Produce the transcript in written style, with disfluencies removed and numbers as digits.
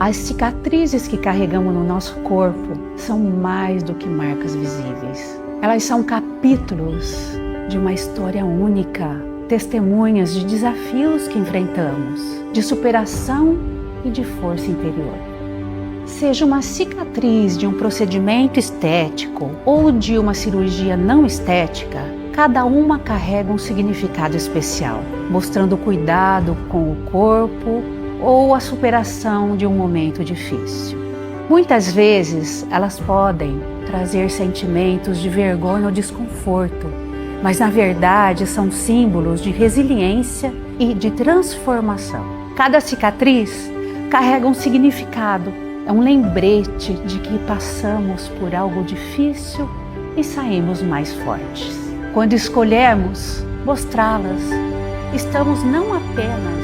As cicatrizes que carregamos no nosso corpo são mais do que marcas visíveis. Elas são capítulos de uma história única, testemunhas de desafios que enfrentamos, de superação e de força interior. Seja uma cicatriz de um procedimento estético ou de uma cirurgia não estética, cada uma carrega um significado especial, mostrando cuidado com o corpo ou a superação de um momento difícil. Muitas vezes elas podem trazer sentimentos de vergonha ou desconforto, mas na verdade são símbolos de resiliência e de transformação. Cada cicatriz carrega um significado, é um lembrete de que passamos por algo difícil e saímos mais fortes. Quando escolhemos mostrá-las, estamos não apenas